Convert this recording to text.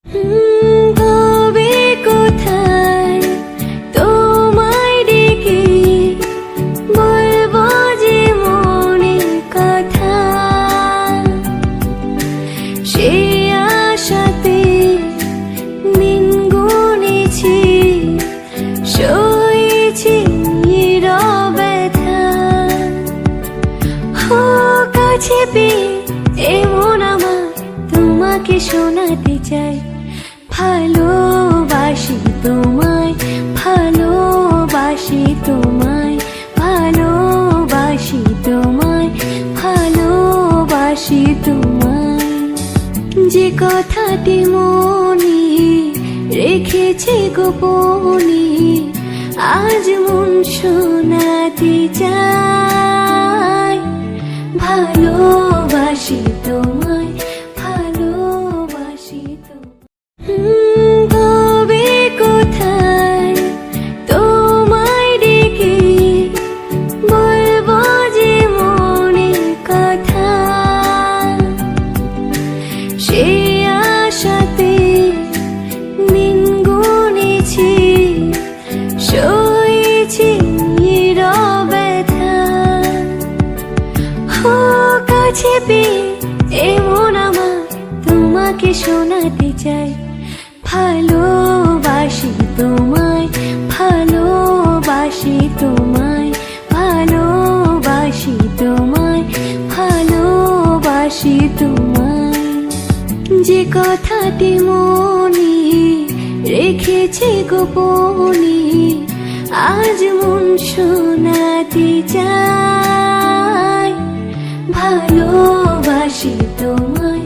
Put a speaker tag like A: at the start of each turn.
A: তবে কোথায় তোমায় ডেকে বলবো যে মনের কথা, সে আশাতে দিন গুনেছি, সয়েছি ব্যথা। কাছে পেয়ে এমন আমার তোমাকে শোনাতে চাই, ভালোবাসি তোমায়, ভালোবাসি তোমায়, ভালোবাসি তোমায়, ভালোবাসি তোমায়। যে কথাটি মনে রেখেছি গোপনে, আজ মন শোনাতে চাই, ভালোবাসি তোমায়, ভালোবাসি তোমায়। তবে কোথায় তোমায় ডেকে বলবো যে মনের কথা, সে আশাতে দিন গুনেছি, সয়েছি ব্যথা। কাছে পেয়ে এমন আমার তোমাকে শোনাতে চাই, ভালোবাসি তোমায়, ভালোবাসি তোমায়, ভালোবাসি তোমায়, ভালোবাসি তোমায়। যে কথাটি মনে রেখেছি গোপনে, আজ মন শোনাতে চাই, ভালোবাসি তোমায়।